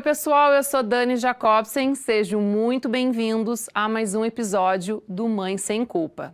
pessoal, eu sou Dani Jacobsen, sejam muito bem-vindos a mais um episódio do Mãe Sem Culpa.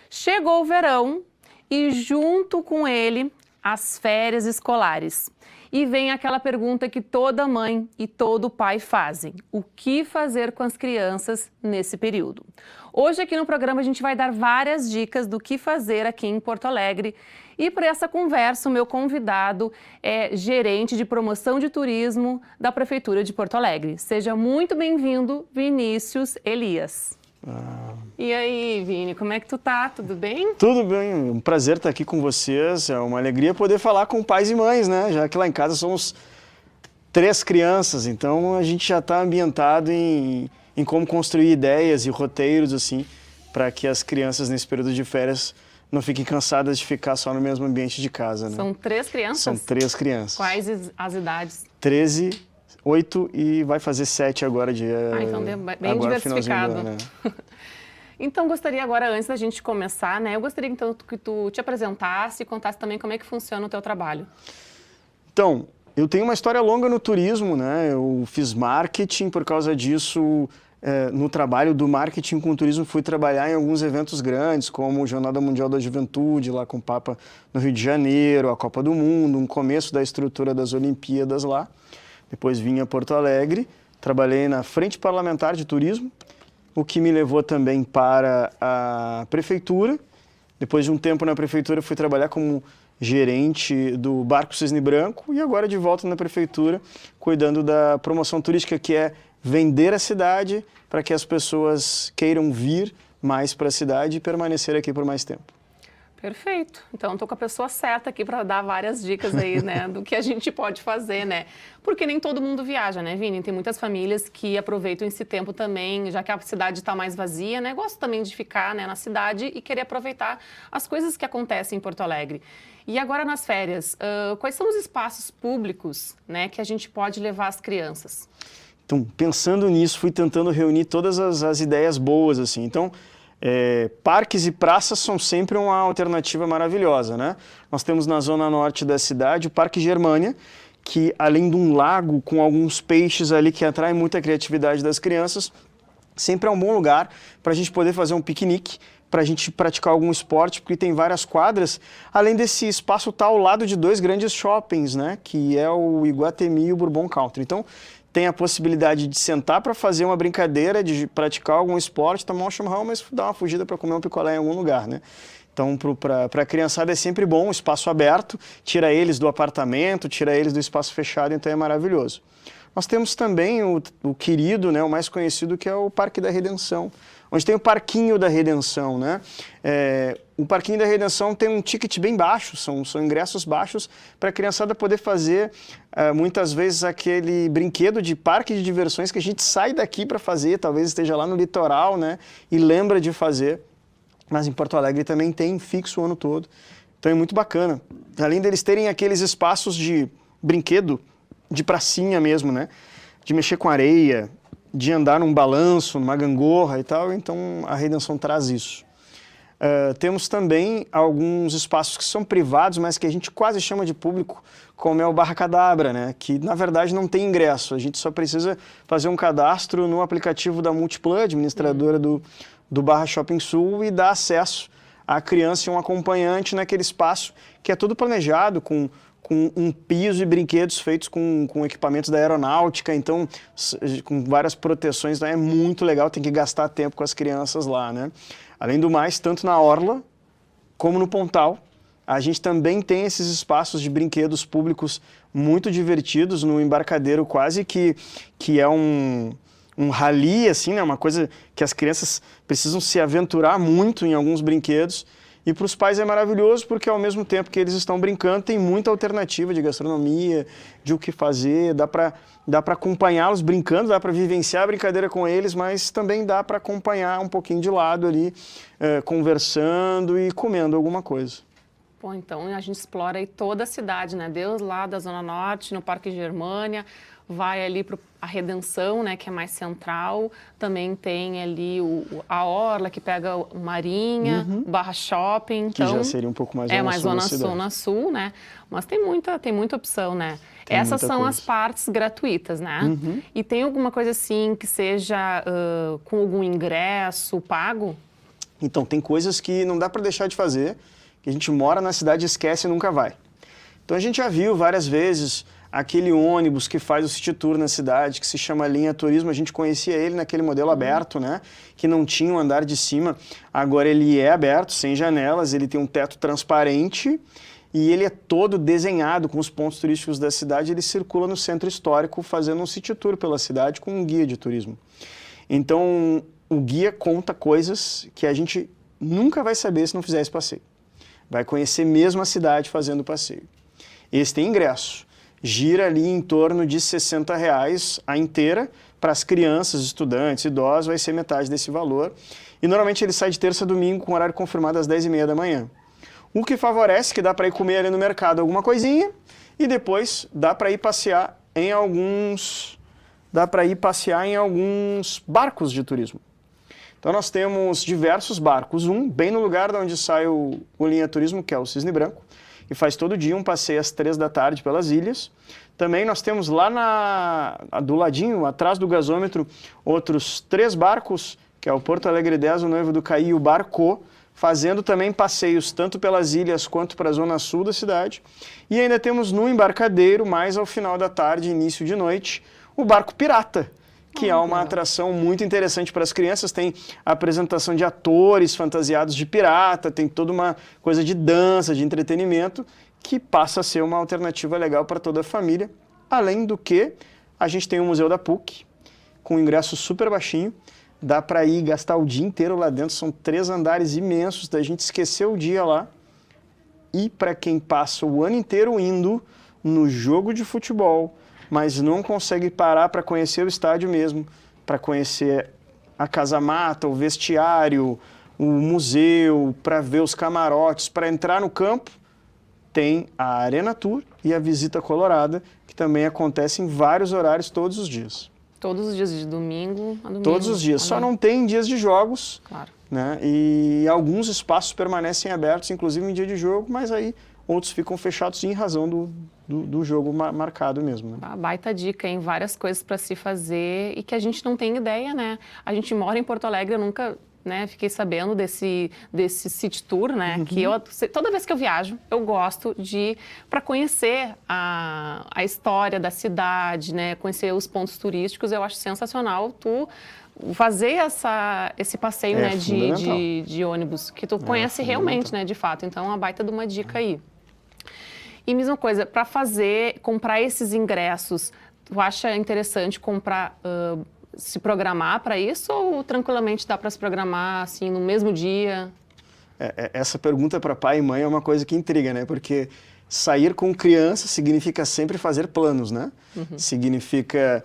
Chegou o verão e junto com ele as férias escolares. E vem aquela pergunta que toda mãe e todo pai fazem: o que fazer com as crianças nesse período? Hoje aqui no programa a gente vai dar várias dicas do que fazer aqui em Porto Alegre. E para essa conversa, o meu convidado é gerente de promoção de turismo da Prefeitura de Porto Alegre. Seja muito bem-vindo, Vinícius Elias. E aí, Vini, como é que tu tá? Tudo bem? Tudo bem, um prazer estar aqui com vocês, é uma alegria poder falar com pais e mães, né? Já que lá em casa somos 3 crianças, então a gente já está ambientado em como construir ideias e roteiros, assim, para que as crianças nesse período de férias não fiquem cansadas de ficar só no mesmo ambiente de casa, né? São 3 crianças? São 3 crianças. Quais as idades? 13, 8 e vai fazer 7 agora, então bem agora, diversificado. Do ano, né? Então, gostaria agora, antes da gente começar, né? Eu gostaria então que tu te apresentasse e contasse também como é que funciona o teu trabalho. Então, eu tenho uma história longa no turismo, né? Eu fiz marketing, por causa disso, no trabalho do marketing com o turismo, fui trabalhar em alguns eventos grandes, como o Jornada Mundial da Juventude, lá com o Papa no Rio de Janeiro, a Copa do Mundo, um começo da estrutura das Olimpíadas lá. Depois vim a Porto Alegre, trabalhei na Frente Parlamentar de Turismo, o que me levou também para a Prefeitura. Depois de um tempo na Prefeitura, fui trabalhar como gerente do Barco Cisne Branco e agora de volta na Prefeitura, cuidando da promoção turística, que é vender a cidade para que as pessoas queiram vir mais para a cidade e permanecer aqui por mais tempo. Perfeito. Então, estou com a pessoa certa aqui para dar várias dicas aí, né, do que a gente pode fazer, né? Porque nem todo mundo viaja, né, Vini? Tem muitas famílias que aproveitam esse tempo também, já que a cidade está mais vazia, né? Gosto também de ficar, né, na cidade e querer aproveitar as coisas que acontecem em Porto Alegre. E agora nas férias, quais são os espaços públicos, né, que a gente pode levar as crianças? Então, pensando nisso, fui tentando reunir todas as ideias boas, assim. Então, parques e praças são sempre uma alternativa maravilhosa, né? Nós temos na zona norte da cidade o Parque Germânia, que além de um lago com alguns peixes ali que atrai muita criatividade das crianças, sempre é um bom lugar para a gente poder fazer um piquenique, para a gente praticar algum esporte, porque tem várias quadras. Além desse espaço estar ao lado de 2 grandes shoppings, né? Que é o Iguatemi e o Bourbon Country. Então, tem a possibilidade de sentar para fazer uma brincadeira, de praticar algum esporte, tomar um chimarrão, mas dar uma fugida para comer um picolé em algum lugar, né? Então, para a criançada é sempre bom, espaço aberto, tira eles do apartamento, tira eles do espaço fechado, então é maravilhoso. Nós temos também o querido, né, o mais conhecido, que é o Parque da Redenção, onde tem o Parquinho da Redenção, né? O Parquinho da Redenção tem um ticket bem baixo, são ingressos baixos para a criançada poder fazer, muitas vezes, aquele brinquedo de parque de diversões que a gente sai daqui para fazer, talvez esteja lá no litoral, né? E lembra de fazer, mas em Porto Alegre também tem fixo o ano todo, então é muito bacana. Além deles terem aqueles espaços de brinquedo, de pracinha mesmo, né? De mexer com areia, de andar num balanço, numa gangorra e tal, então a Redenção traz isso. Temos também alguns espaços que são privados, mas que a gente quase chama de público, como é o Barra Cadabra, né? Que na verdade não tem ingresso, a gente só precisa fazer um cadastro no aplicativo da Multiplan, administradora do Barra Shopping Sul, e dar acesso à criança e um acompanhante naquele espaço que é todo planejado, com um piso e brinquedos feitos com equipamentos da aeronáutica, então com várias proteções, então é muito legal, tem que gastar tempo com as crianças lá, né? Além do mais, tanto na Orla como no Pontal, a gente também tem esses espaços de brinquedos públicos muito divertidos, no embarcadeiro quase que é um rally, assim, né? Uma coisa que as crianças precisam se aventurar muito em alguns brinquedos. E para os pais é maravilhoso porque, ao mesmo tempo que eles estão brincando, tem muita alternativa de gastronomia, de o que fazer, dá para acompanhá-los brincando, dá para vivenciar a brincadeira com eles, mas também dá para acompanhar um pouquinho de lado ali, conversando e comendo alguma coisa. Pô, então a gente explora aí toda a cidade, né? Desde lá da Zona Norte, no Parque Germânia, vai ali para a Redenção, né, que é mais central, também tem ali a Orla, que pega o Marinha, Barra Shopping. Que então, já seria um pouco mais mais zona sul, né? Mas tem muita opção, né? Essas são as partes gratuitas, né? E tem alguma coisa assim que seja com algum ingresso pago? Então, tem coisas que não dá para deixar de fazer, que a gente mora na cidade e esquece e nunca vai. Então, a gente já viu várias vezes aquele ônibus que faz o City Tour na cidade, que se chama Linha Turismo. A gente conhecia ele naquele modelo aberto, né? Que não tinha um andar de cima. Agora ele é aberto, sem janelas, ele tem um teto transparente e ele é todo desenhado com os pontos turísticos da cidade. Ele circula no centro histórico fazendo um City Tour pela cidade com um guia de turismo. Então, o guia conta coisas que a gente nunca vai saber se não fizer esse passeio. Vai conhecer mesmo a cidade fazendo o passeio. Esse tem ingresso. Gira ali em torno de R$60 a inteira. Para as crianças, estudantes, idosos, vai ser metade desse valor. E normalmente ele sai de terça a domingo com horário confirmado às 10h30 da manhã. O que favorece que dá para ir comer ali no mercado alguma coisinha e depois dá para ir passear em alguns barcos de turismo. Então nós temos diversos barcos. Bem no lugar de onde sai o Linha Turismo, que é o Cisne Branco, e faz todo dia um passeio às 3 da tarde pelas ilhas. Também nós temos lá do ladinho, atrás do gasômetro, outros 3 barcos, que é o Porto Alegre 10, o Noivo do Caí e o Barcô, fazendo também passeios tanto pelas ilhas quanto para a zona sul da cidade. E ainda temos no embarcadeiro, mais ao final da tarde, início de noite, o Barco Pirata, que é uma atração muito interessante para as crianças. Tem a apresentação de atores fantasiados de pirata, tem toda uma coisa de dança, de entretenimento, que passa a ser uma alternativa legal para toda a família. Além do que, a gente tem o Museu da PUC, com ingresso super baixinho, dá para ir gastar o dia inteiro lá dentro, são 3 andares imensos, da gente esquecer o dia lá. E para quem passa o ano inteiro indo no jogo de futebol, mas não consegue parar para conhecer o estádio mesmo, para conhecer a casa-mata, o vestiário, o museu, para ver os camarotes, para entrar no campo, tem a Arena Tour e a Visita Colorada, que também acontece em vários horários todos os dias. Todos os dias, de domingo a domingo? Todos os dias, só não tem dias de jogos, claro, né? E alguns espaços permanecem abertos, inclusive em dia de jogo, mas aí outros ficam fechados em razão do jogo marcado mesmo. Né? Baita dica, hein? Várias coisas para se fazer e que a gente não tem ideia, né? A gente mora em Porto Alegre, eu nunca, né, fiquei sabendo desse City Tour, né? Que toda vez que eu viajo, eu gosto de ir para conhecer a história da cidade, né? Conhecer os pontos turísticos. Eu acho sensacional tu fazer esse passeio, né, de ônibus, que tu conhece realmente, né, de fato. Então, é uma baita de uma dica aí. E mesma coisa, para comprar esses ingressos, tu acha interessante comprar, se programar para isso ou tranquilamente dá para se programar assim no mesmo dia? Essa pergunta para pai e mãe é uma coisa que intriga, né? Porque sair com criança significa sempre fazer planos, né? Significa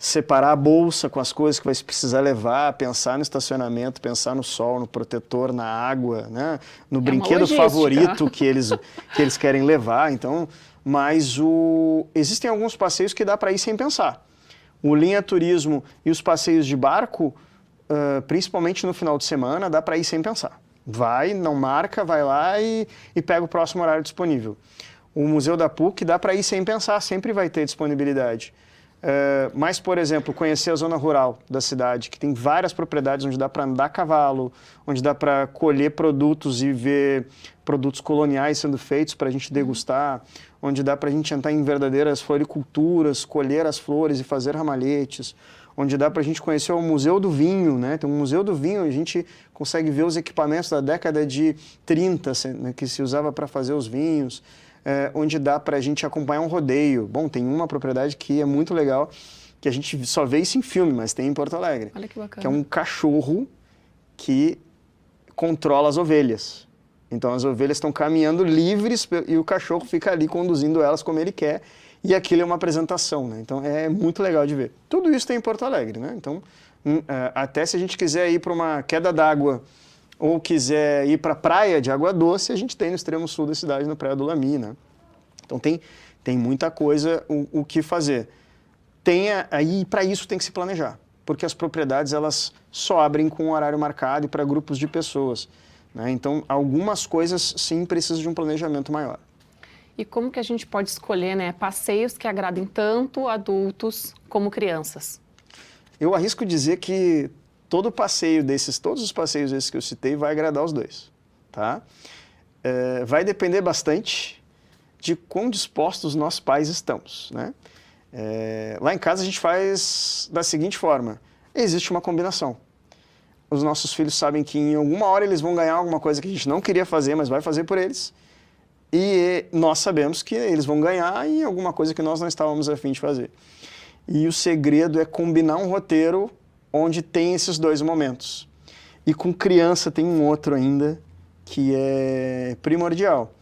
separar a bolsa com as coisas que vai precisar levar, pensar no estacionamento, pensar no sol, no protetor, na água, né? No brinquedo favorito que eles querem levar. Então, mas existem alguns passeios que dá para ir sem pensar. O Linha Turismo e os passeios de barco, principalmente no final de semana, dá para ir sem pensar. Vai, não marca, vai lá e pega o próximo horário disponível. O Museu da PUC dá para ir sem pensar, sempre vai ter disponibilidade. Mas, por exemplo, conhecer a zona rural da cidade, que tem várias propriedades onde dá para andar a cavalo, onde dá para colher produtos e ver produtos coloniais sendo feitos para a gente degustar, onde dá para a gente entrar em verdadeiras floriculturas, colher as flores e fazer ramalhetes, onde dá para a gente conhecer o Museu do Vinho, né? Tem um Museu do Vinho, a gente consegue ver os equipamentos da década de 30, né, que se usava para fazer os vinhos. Onde dá para a gente acompanhar um rodeio. Bom, tem uma propriedade que é muito legal, que a gente só vê isso em filme, mas tem em Porto Alegre. Olha que bacana. Que é um cachorro que controla as ovelhas. Então as ovelhas estão caminhando livres e o cachorro fica ali conduzindo elas como ele quer. E aquilo é uma apresentação, né? Então é muito legal de ver. Tudo isso tem em Porto Alegre, né? Então, até se a gente quiser ir para uma queda d'água ou quiser ir para a praia de Água Doce, a gente tem no extremo sul da cidade, na Praia do Lamy, né? Então tem muita coisa o que fazer. aí para isso tem que se planejar, porque as propriedades elas só abrem com um horário marcado e para grupos de pessoas, né? Então, algumas coisas sim precisam de um planejamento maior. E como que a gente pode escolher, né, passeios que agradem tanto adultos como crianças? Eu arrisco dizer que todos os passeios desses que eu citei vai agradar os dois, tá? Vai depender bastante de quão dispostos nós pais estamos, né? Lá em casa a gente faz da seguinte forma: existe uma combinação. Os nossos filhos sabem que em alguma hora eles vão ganhar alguma coisa que a gente não queria fazer, mas vai fazer por eles. E nós sabemos que eles vão ganhar em alguma coisa que nós não estávamos a fim de fazer. E o segredo é combinar um roteiro onde tem esses dois momentos. E com criança tem um outro ainda que é primordial.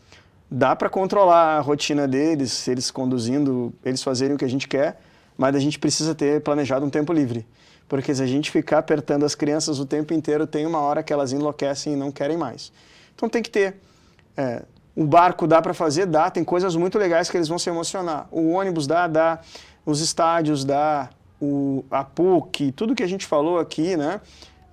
Dá para controlar a rotina deles, eles conduzindo, eles fazerem o que a gente quer, mas a gente precisa ter planejado um tempo livre. Porque se a gente ficar apertando as crianças o tempo inteiro, tem uma hora que elas enlouquecem e não querem mais. Então tem que ter. O barco dá para fazer? Dá. Tem coisas muito legais que eles vão se emocionar. O ônibus dá. Os estádios dá. A PUC, tudo que a gente falou aqui, né?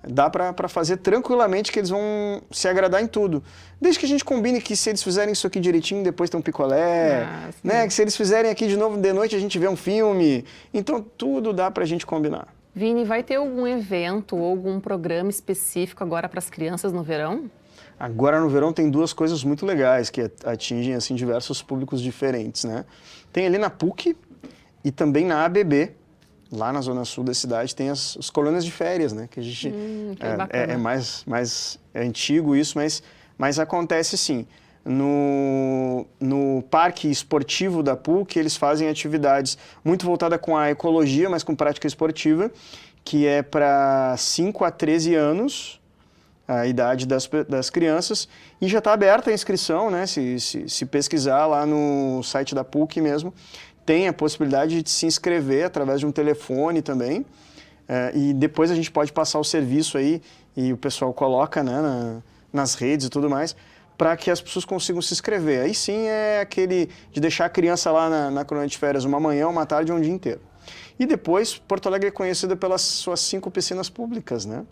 Dá para fazer tranquilamente, que eles vão se agradar em tudo. Desde que a gente combine que se eles fizerem isso aqui direitinho, depois tem um picolé, né? Que se eles fizerem aqui de novo de noite, a gente vê um filme. Então tudo dá para a gente combinar. Vini, vai ter algum evento ou algum programa específico agora para as crianças no verão? Agora no verão tem duas coisas muito legais que atingem assim diversos públicos diferentes, né? Tem ali na PUC e também na ABB, lá na zona sul da cidade, tem as colônias de férias, né? Que a gente é mais antigo isso, mas acontece sim. No parque esportivo da PUC, eles fazem atividades muito voltadas com a ecologia, mas com prática esportiva, que é para 5 a 13 anos, a idade das crianças, e já está aberta a inscrição, né? Se pesquisar lá no site da PUC mesmo, tem a possibilidade de se inscrever através de um telefone também, e depois a gente pode passar o serviço aí, e o pessoal coloca, né, nas redes e tudo mais, para que as pessoas consigam se inscrever. Aí sim é aquele de deixar a criança lá na colônia de férias uma manhã, uma tarde ou um dia inteiro. E depois, Porto Alegre é conhecida pelas suas 5 piscinas públicas, né?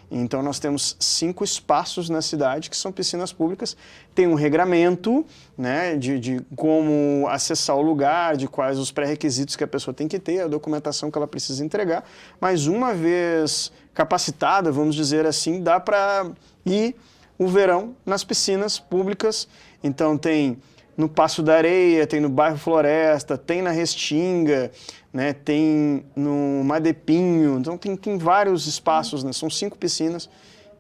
Então nós temos 5 espaços na cidade que são piscinas públicas. Tem um regramento, né, de como acessar o lugar, de quais os pré-requisitos que a pessoa tem que ter, a documentação que ela precisa entregar. Mas uma vez capacitada, vamos dizer assim, dá para ir o verão nas piscinas públicas. Então tem no Passo da Areia, tem no bairro Floresta, tem na Restinga, né, tem no Madepinho. Então tem vários espaços, né, são 5 piscinas.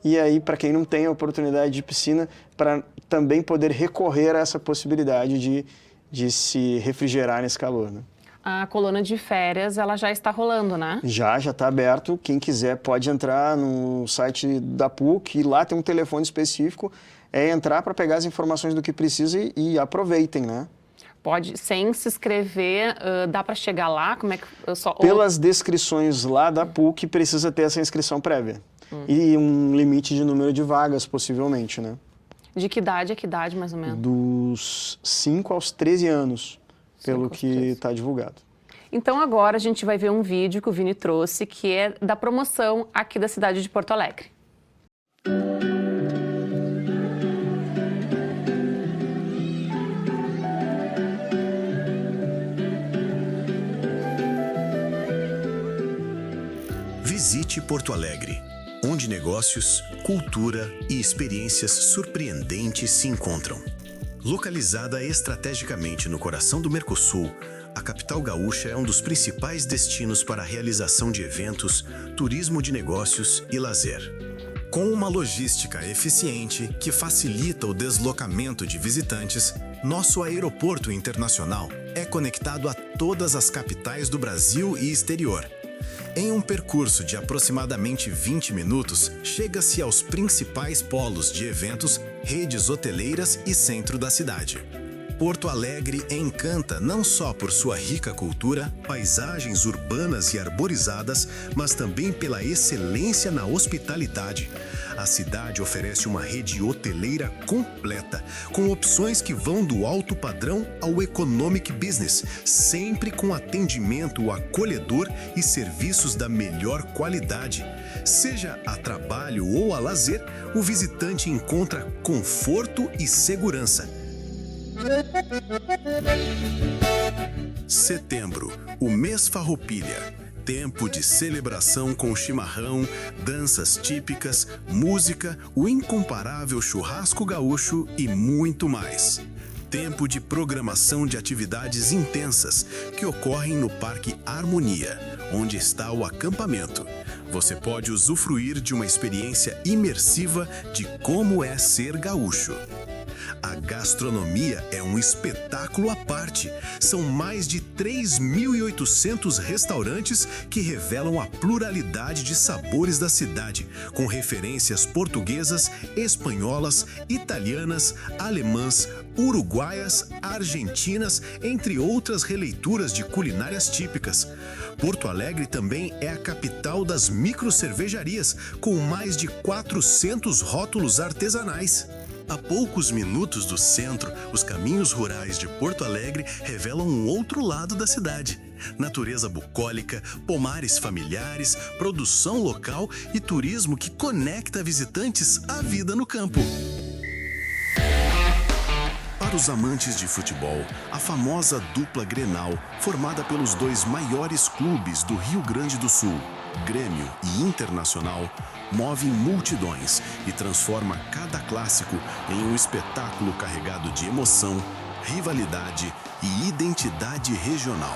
E aí, para quem não tem a oportunidade de piscina, para também poder recorrer a essa possibilidade de se refrigerar nesse calor, né? A colônia de férias, ela já está rolando, né? Já está aberto. Quem quiser pode entrar no site da PUC e lá tem um telefone específico. É entrar para pegar as informações do que precisa e aproveitem, né? Pode, sem se inscrever, dá para chegar lá? Como é que eu só... Pelas descrições lá da PUC, precisa ter essa inscrição prévia. E um limite de número de vagas, possivelmente, né? De que idade a que idade, mais ou menos? Dos 5 aos 13 anos, pelo que está divulgado. Então agora a gente vai ver um vídeo que o Vini trouxe, que é da promoção aqui da cidade de Porto Alegre. Visite Porto Alegre, onde negócios, cultura e experiências surpreendentes se encontram. Localizada estrategicamente no coração do Mercosul, a capital gaúcha é um dos principais destinos para a realização de eventos, turismo de negócios e lazer. Com uma logística eficiente que facilita o deslocamento de visitantes, nosso aeroporto internacional é conectado a todas as capitais do Brasil e exterior. Em um percurso de aproximadamente 20 minutos, chega-se aos principais polos de eventos, redes hoteleiras e centro da cidade. Porto Alegre encanta não só por sua rica cultura, paisagens urbanas e arborizadas, mas também pela excelência na hospitalidade. A cidade oferece uma rede hoteleira completa, com opções que vão do alto padrão ao economic business, sempre com atendimento acolhedor e serviços da melhor qualidade. Seja a trabalho ou a lazer, o visitante encontra conforto e segurança. Setembro, o mês Farroupilha. Tempo de celebração com chimarrão, danças típicas, música, o incomparável churrasco gaúcho e muito mais. Tempo de programação de atividades intensas que ocorrem no Parque Harmonia, onde está o acampamento. Você pode usufruir de uma experiência imersiva de como é ser gaúcho. A gastronomia é um espetáculo à parte. São mais de 3.800 restaurantes que revelam a pluralidade de sabores da cidade, com referências portuguesas, espanholas, italianas, alemãs, uruguaias, argentinas, entre outras releituras de culinárias típicas. Porto Alegre também é a capital das microcervejarias, com mais de 400 rótulos artesanais. A poucos minutos do centro, os caminhos rurais de Porto Alegre revelam um outro lado da cidade. Natureza bucólica, pomares familiares, produção local e turismo que conecta visitantes à vida no campo. Para os amantes de futebol, a famosa dupla Grenal, formada pelos dois maiores clubes do Rio Grande do Sul, Grêmio e Internacional, move multidões e transforma cada clássico em um espetáculo carregado de emoção, rivalidade e identidade regional.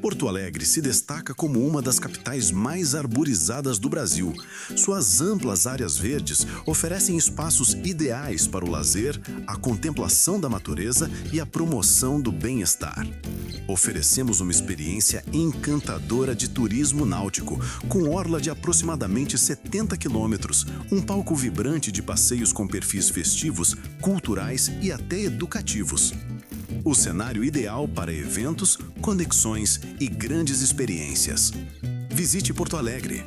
Porto Alegre se destaca como uma das capitais mais arborizadas do Brasil. Suas amplas áreas verdes oferecem espaços ideais para o lazer, a contemplação da natureza e a promoção do bem-estar. Oferecemos uma experiência encantadora de turismo náutico, com orla de aproximadamente 70 quilômetros, um palco vibrante de passeios com perfis festivos, culturais e até educativos. O cenário ideal para eventos, conexões e grandes experiências. Visite Porto Alegre.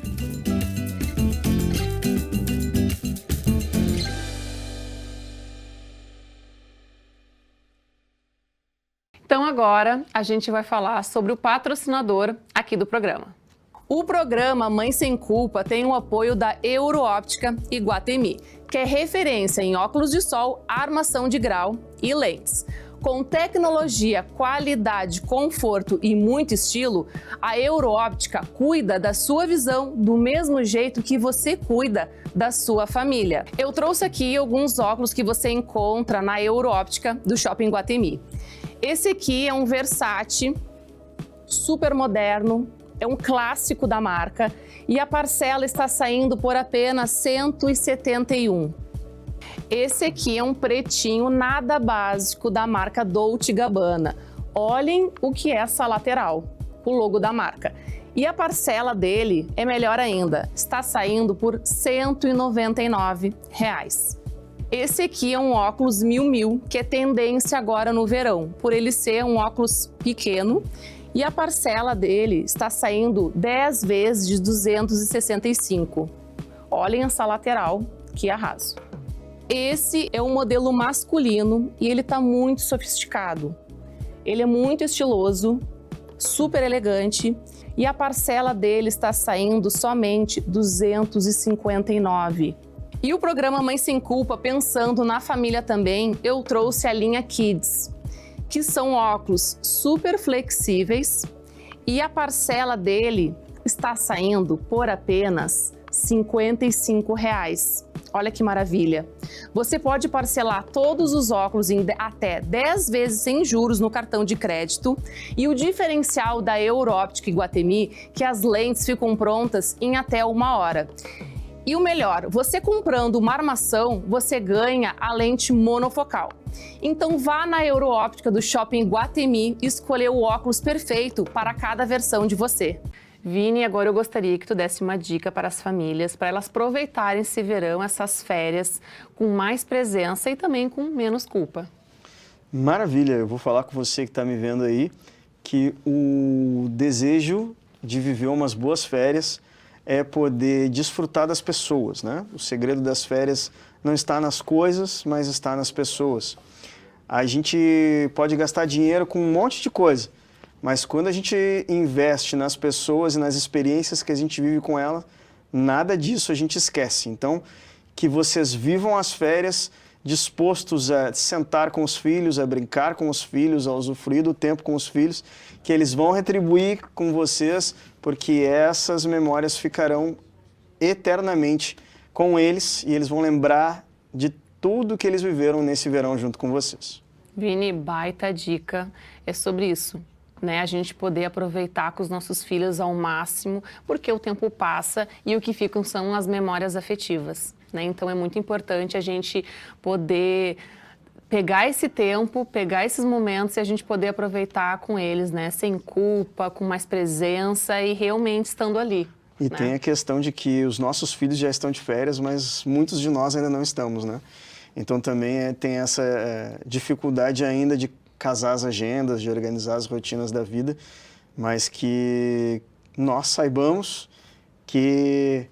Então agora a gente vai falar sobre o patrocinador aqui do programa. O programa Mãe Sem Culpa tem o apoio da Euroóptica Iguatemi, que é referência em óculos de sol, armação de grau e lentes. Com tecnologia, qualidade, conforto e muito estilo, a Euroóptica cuida da sua visão do mesmo jeito que você cuida da sua família. Eu trouxe aqui alguns óculos que você encontra na Euroóptica do Shopping Iguatemi. Esse aqui é um Versace, super moderno, é um clássico da marca e a parcela está saindo por apenas R$ 171. Esse aqui é um pretinho nada básico da marca Dolce & Gabbana. Olhem o que é essa lateral, o logo da marca. E a parcela dele é melhor ainda, está saindo por R$ 199. Esse aqui é um óculos Miu Miu, que é tendência agora no verão, por ele ser um óculos pequeno. E a parcela dele está saindo 10 vezes de R$ 265. Olhem essa lateral, que arraso. Esse é um modelo masculino e ele está muito sofisticado. Ele é muito estiloso, super elegante e a parcela dele está saindo somente R$ 259. E o programa Mãe Sem Culpa, pensando na família também, eu trouxe a linha Kids, que são óculos super flexíveis e a parcela dele está saindo por apenas R$ 55. Olha que maravilha! Você pode parcelar todos os óculos em até 10 vezes sem juros no cartão de crédito e o diferencial da Euroóptica Iguatemi, que as lentes ficam prontas em até 1 hora. E o melhor, você comprando uma armação, você ganha a lente monofocal. Então vá na Euroóptica do Shopping Iguatemi e escolher o óculos perfeito para cada versão de você. Vini, agora eu gostaria que tu desse uma dica para as famílias, para elas aproveitarem esse verão, essas férias, com mais presença e também com menos culpa. Maravilha, eu vou falar com você que está me vendo aí, que o desejo de viver umas boas férias é poder desfrutar das pessoas, né? O segredo das férias não está nas coisas, mas está nas pessoas. A gente pode gastar dinheiro com um monte de coisa, mas quando a gente investe nas pessoas e nas experiências que a gente vive com elas, nada disso a gente esquece. Então, que vocês vivam as férias dispostos a sentar com os filhos, a brincar com os filhos, a usufruir do tempo com os filhos, que eles vão retribuir com vocês, porque essas memórias ficarão eternamente com eles e eles vão lembrar de tudo que eles viveram nesse verão junto com vocês. Vini, baita dica, é sobre isso, né? A gente poder aproveitar com os nossos filhos ao máximo, porque o tempo passa e o que ficam são as memórias afetivas, né? Então é muito importante a gente poder pegar esse tempo, pegar esses momentos e a gente poder aproveitar com eles, né? Sem culpa, com mais presença e realmente estando ali. E né? tem a questão de que os nossos filhos já estão de férias, mas muitos de nós ainda não estamos, né? Então também tem essa dificuldade ainda de casar as agendas, de organizar as rotinas da vida, mas que nós saibamos que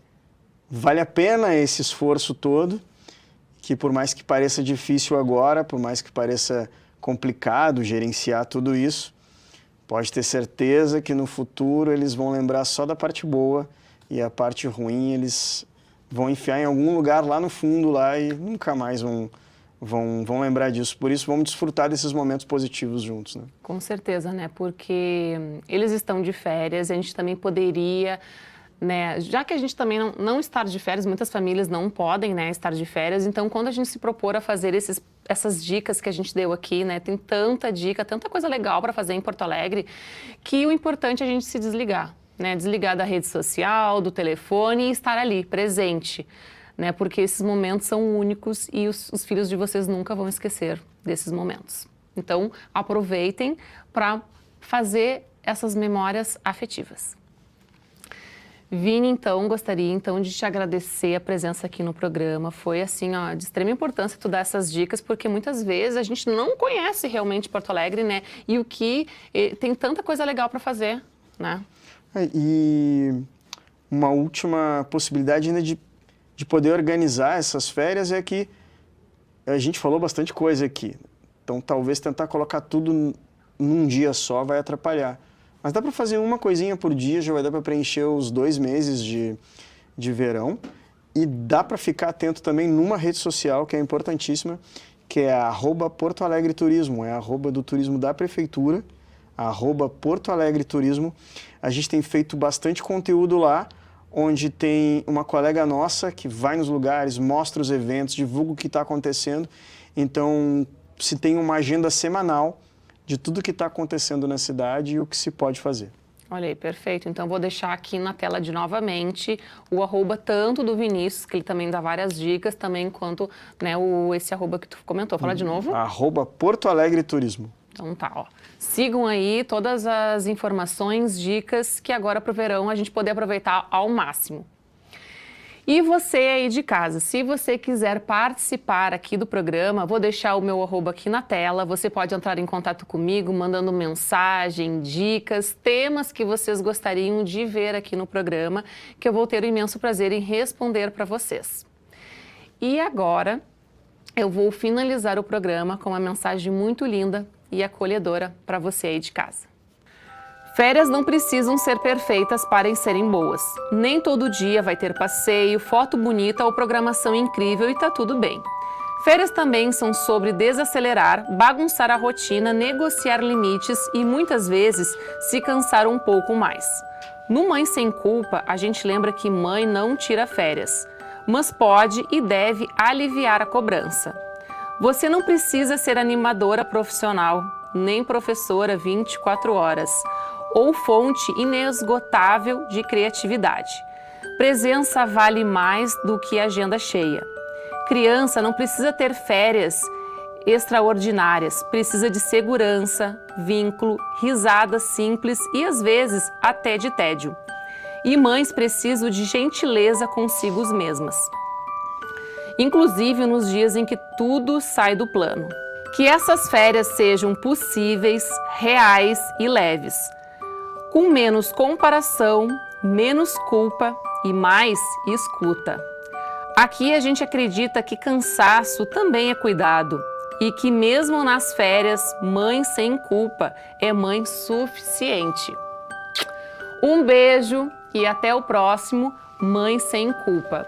vale a pena esse esforço todo, que por mais que pareça difícil agora, por mais que pareça complicado gerenciar tudo isso, pode ter certeza que no futuro eles vão lembrar só da parte boa e a parte ruim eles vão enfiar em algum lugar lá no fundo lá e nunca mais vão lembrar disso. Por isso, vamos desfrutar desses momentos positivos juntos, né? Com certeza, né? Porque eles estão de férias, a gente também poderia, né? Já que a gente também não está de férias, muitas famílias não podem, né, estar de férias, então quando a gente se propor a fazer essas dicas que a gente deu aqui, né? Tem tanta dica, tanta coisa legal para fazer em Porto Alegre, que o importante é a gente se desligar. Né, desligar da rede social, do telefone e estar ali, presente, né, porque esses momentos são únicos e os filhos de vocês nunca vão esquecer desses momentos. Então, aproveitem para fazer essas memórias afetivas. Vini, então, gostaria então de te agradecer a presença aqui no programa. Foi assim, ó, de extrema importância tu dar essas dicas, porque muitas vezes a gente não conhece realmente Porto Alegre, né, e o que tem tanta coisa legal para fazer, né? E uma última possibilidade ainda de poder organizar essas férias é que a gente falou bastante coisa aqui. Então, talvez tentar colocar tudo num dia só vai atrapalhar. Mas dá para fazer uma coisinha por dia, já vai dar para preencher os 2 meses de verão. E dá para ficar atento também numa rede social que é importantíssima, que é a @PortoAlegreTurismo, é a @ do turismo da prefeitura, a @PortoAlegreTurismo. A gente tem feito bastante conteúdo lá, onde tem uma colega nossa que vai nos lugares, mostra os eventos, divulga o que está acontecendo. Então, se tem uma agenda semanal de tudo que está acontecendo na cidade e o que se pode fazer. Olha aí, perfeito. Então, vou deixar aqui na tela de novamente o @ tanto do Vinícius, que ele também dá várias dicas, também quanto, né, esse @ que tu comentou. Fala de novo. @PortoAlegreTurismo. Então tá, ó. Sigam aí todas as informações, dicas, que agora pro verão a gente poder aproveitar ao máximo. E você aí de casa, se você quiser participar aqui do programa, vou deixar o meu @ aqui na tela, você pode entrar em contato comigo, mandando mensagem, dicas, temas que vocês gostariam de ver aqui no programa, que eu vou ter o imenso prazer em responder para vocês. E agora, eu vou finalizar o programa com uma mensagem muito linda e acolhedora para você aí de casa. Férias não precisam ser perfeitas para serem boas. Nem todo dia vai ter passeio, foto bonita ou programação incrível e tá tudo bem. Férias também são sobre desacelerar, bagunçar a rotina, negociar limites e muitas vezes se cansar um pouco mais. No Mãe Sem Culpa, a gente lembra que mãe não tira férias, mas pode e deve aliviar a cobrança. Você não precisa ser animadora profissional, nem professora 24 horas, ou fonte inesgotável de criatividade. Presença vale mais do que agenda cheia. Criança não precisa ter férias extraordinárias, precisa de segurança, vínculo, risadas simples e às vezes até de tédio. E mães precisam de gentileza consigo mesmas, inclusive nos dias em que tudo sai do plano. Que essas férias sejam possíveis, reais e leves, com menos comparação, menos culpa e mais escuta. Aqui a gente acredita que cansaço também é cuidado e que mesmo nas férias, mãe sem culpa é mãe suficiente. Um beijo e até o próximo Mãe Sem Culpa.